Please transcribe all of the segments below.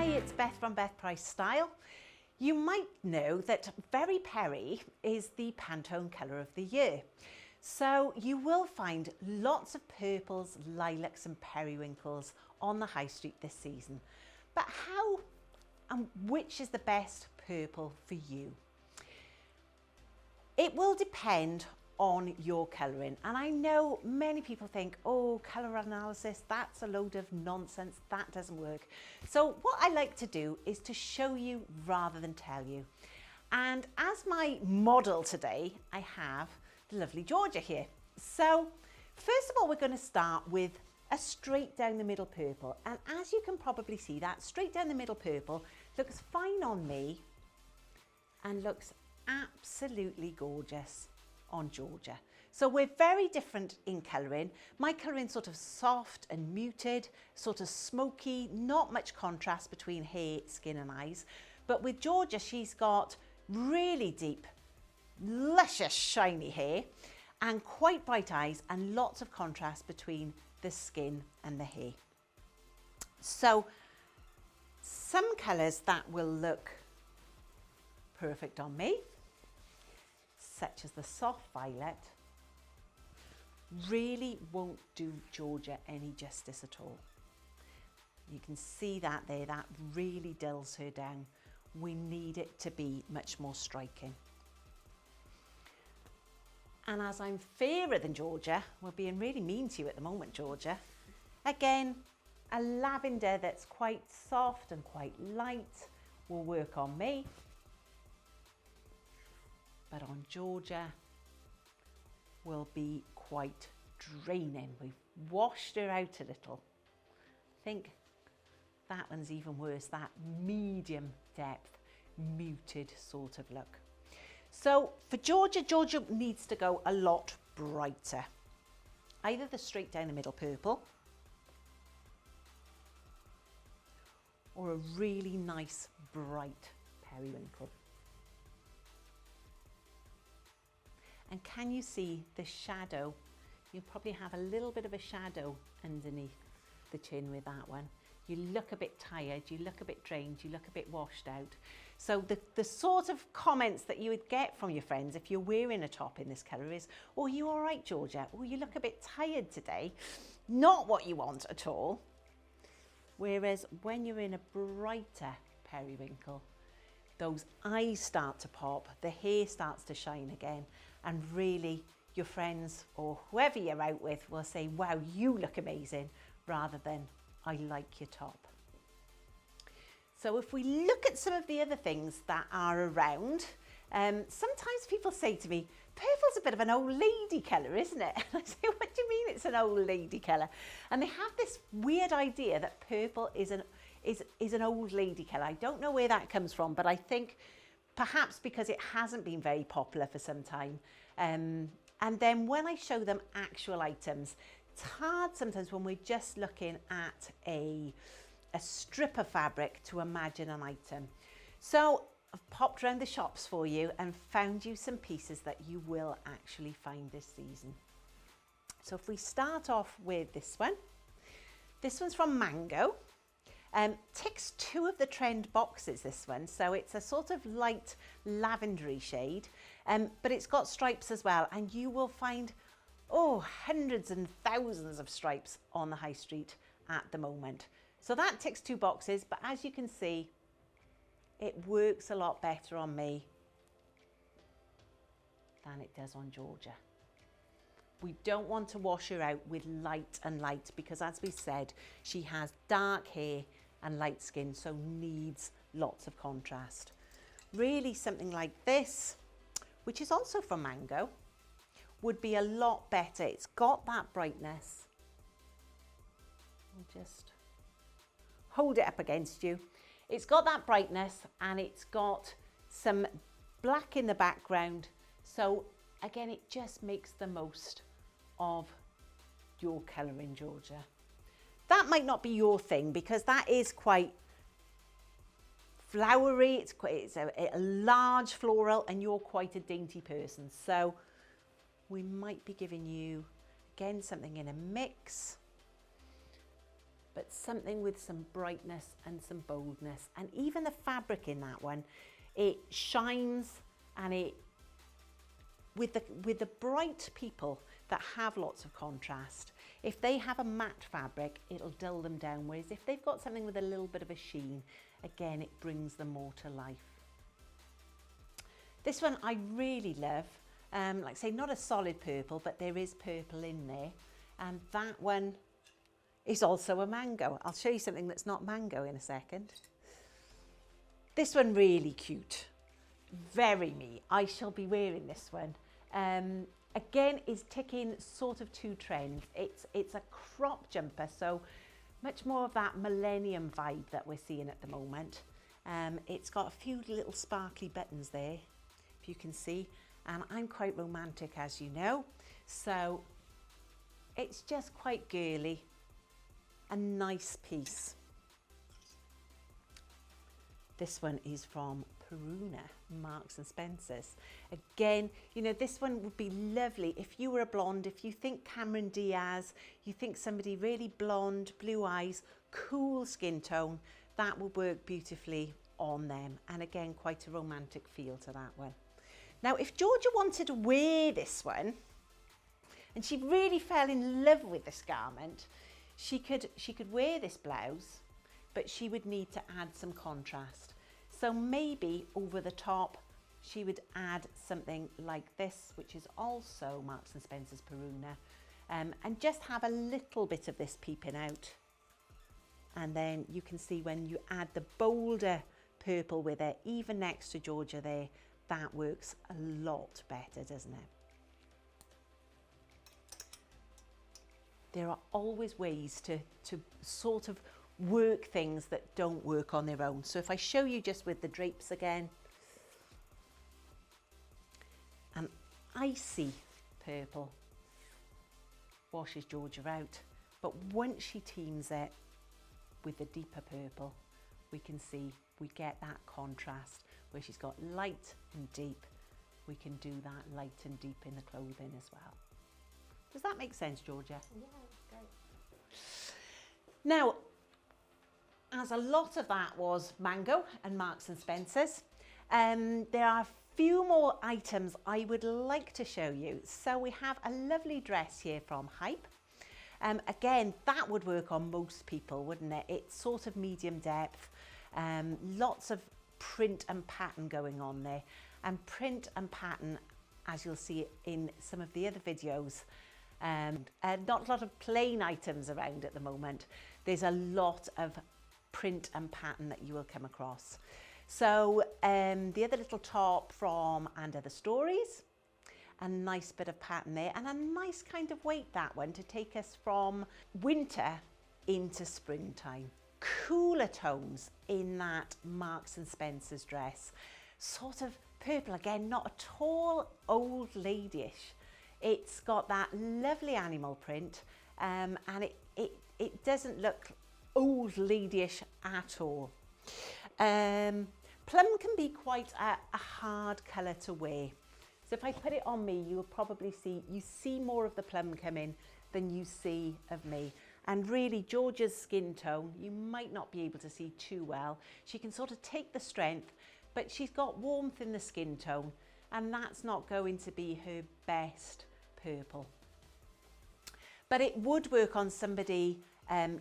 Hi, it's Beth from Beth Price Style. You might know that Very Peri is the Pantone colour of the year. So you will find lots of purples, lilacs and periwinkles on the high street this season. But how and which is the best purple for you? It will depend on your colouring, and I know many people think, oh, colour analysis, that's a load of nonsense, that doesn't work. So what I like to do is to show you rather than tell you. And as my model today, I have the lovely Georgia here. So first of all, we're going to start with a straight down the middle purple, and as you can probably see, that straight down the middle purple looks fine on me and looks absolutely gorgeous on Georgia. So we're very different in colouring. My colouring sort of soft and muted, sort of smoky, not much contrast between hair, skin and eyes. But with Georgia, she's got really deep, luscious, shiny hair and quite bright eyes and lots of contrast between the skin and the hair. So some colours that will look perfect on me, such as the soft violet, really won't do Georgia any justice at all. You can see that there, that really dulls her down. We need it to be much more striking. And as I'm fairer than Georgia, we're being really mean to you at the moment, Georgia. Again, a lavender that's quite soft and quite light will work on me. But on Georgia will be quite draining. We've washed her out a little. I think that one's even worse, that medium depth, muted sort of look. So for Georgia, Georgia needs to go a lot brighter. Either the straight down the middle purple or a really nice bright periwinkle. And can you see the shadow? You'll probably have a little bit of a shadow underneath the chin with that one. You look a bit tired, you look a bit drained, you look a bit washed out. So the sort of comments that you would get from your friends if you're wearing a top in this colour is, oh, you all right, Georgia? Oh, you look a bit tired today. Not what you want at all. Whereas when you're in a brighter periwinkle, those eyes start to pop, the hair starts to shine again, and really your friends or whoever you're out with will say, wow, you look amazing, rather than I like your top. So if we look at some of the other things that are around, sometimes people say to me, purple's a bit of an old lady colour, isn't it? And I say, what do you mean it's an old lady colour? And they have this weird idea that purple is an old lady colour. I don't know where that comes from, but I think perhaps because it hasn't been very popular for some time. And then when I show them actual items, it's hard sometimes when we're just looking at a strip of fabric to imagine an item. So I've popped around the shops for you and found you some pieces that you will actually find this season. So if we start off with this one's from Mango. Ticks two of the trend boxes, this one. So it's a sort of light lavendery shade, but it's got stripes as well. And you will find, hundreds and thousands of stripes on the high street at the moment. So that ticks two boxes, but as you can see, it works a lot better on me than it does on Georgia. We don't want to wash her out with light and light because, as we said, she has dark hair and light skin, so needs lots of contrast. Really something like this, which is also from Mango, would be a lot better. It's got that brightness. I'll just hold it up against you. It's got that brightness and it's got some black in the background. So again, it just makes the most of your colouring, Georgia. That might not be your thing because that is quite flowery, it's a large floral and you're quite a dainty person. So we might be giving you, again, something in a mix. but something with some brightness and some boldness. And even the fabric in that one, it shines, and it, with the bright people that have lots of contrast, if they have a matte fabric, it'll dull them down. Whereas if they've got something with a little bit of a sheen, again, it brings them more to life. This one I really love. Like I say, not a solid purple, but there is purple in there. And that one is also a mango. I'll show you something that's not mango in a second. This one really cute. Very me. I shall be wearing this one. Again, is ticking sort of two trends. It's a crop jumper, so much more of that millennium vibe that we're seeing at the moment. It's got a few little sparkly buttons there, if you can see. And I'm quite romantic, as you know. So it's just quite girly. A nice piece. This one is from Marks and Spencer's. Again, you know, this one would be lovely if you were a blonde. If you think Cameron Diaz, you think somebody really blonde, blue eyes, cool skin tone, that will work beautifully on them. And again, quite a romantic feel to that one. Now, if Georgia wanted to wear this one, and she really fell in love with this garment, she could wear this blouse, but she would need to add some contrast. So maybe over the top, she would add something like this, which is also Marks and Spencer's Peruna, and just have a little bit of this peeping out. And then you can see when you add the bolder purple with it, even next to Georgia there, that works a lot better, doesn't it? There are always ways to sort of work things that don't work on their own. So if I show you just with the drapes again, an icy purple washes Georgia out, but once she teams it with the deeper purple, we can see we get that contrast where she's got light and deep. We can do that light and deep in the clothing as well. Does that make sense, Georgia? Yeah, great. Now, as a lot of that was mango and Marks and Spencer's, there are a few more items I would like to show you. So we have a lovely dress here from Hype. Again, that would work on most people, wouldn't it? It's sort of medium depth, lots of print and pattern going on there. And print and pattern, as you'll see in some of the other videos, not a lot of plain items around at the moment. There's a lot of print and pattern that you will come across. So the other little top from And Other Stories, a nice bit of pattern there, and a nice kind of weight, that one, to take us from winter into springtime. Cooler tones in that Marks and Spencer's dress. Sort of purple, again, not at all old ladyish. It's got that lovely animal print, and it doesn't look old ladyish at all. Plum can be quite a hard colour to wear. So if I put it on me, you will probably see more of the plum come in than you see of me. And really, Georgia's skin tone, you might not be able to see too well. She can sort of take the strength, but she's got warmth in the skin tone, and that's not going to be her best purple. But it would work on somebody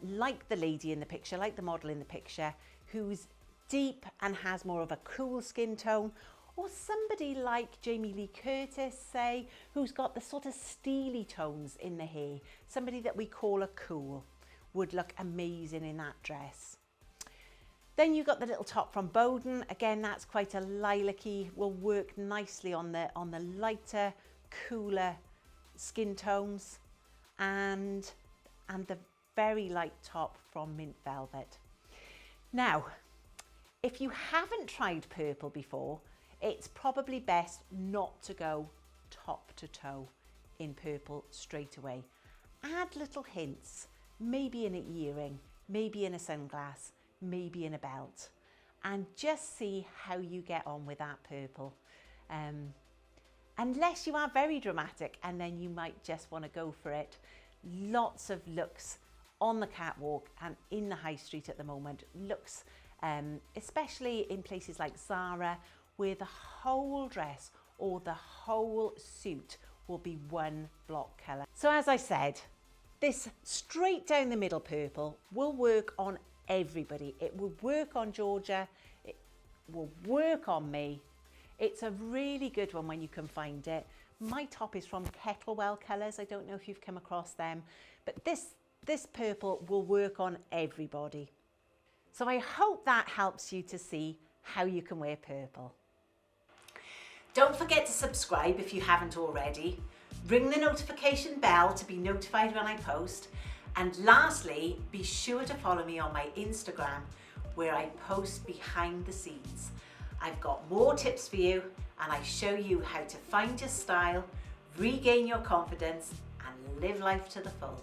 like the lady in the picture, like the model in the picture, who's deep and has more of a cool skin tone, or somebody like Jamie Lee Curtis, say, who's got the sort of steely tones in the hair. Somebody that we call a cool would look amazing in that dress. Then you've got the little top from Bowden. Again, that's quite a lilac-y, will work nicely on the lighter, cooler skin tones. And the very light top from Mint Velvet. Now, if you haven't tried purple before, it's probably best not to go top to toe in purple straight away. Add little hints, maybe in an earring, maybe in a sunglass, maybe in a belt, and just see how you get on with that purple. Unless you are very dramatic, and then you might just want to go for it. Lots of looks on the catwalk and in the high street at the moment looks, especially in places like Zara, where the whole dress or the whole suit will be one block colour. So as I said, this straight down the middle purple will work on everybody. It will work on Georgia, it will work on me. It's a really good one when you can find it. My top is from Kettlewell Colours. I don't know if you've come across them, but this purple will work on everybody. So I hope that helps you to see how you can wear purple. Don't forget to subscribe if you haven't already. Ring the notification bell to be notified when I post. And lastly, be sure to follow me on my Instagram, where I post behind the scenes. I've got more tips for you, and I show you how to find your style, regain your confidence, and live life to the full.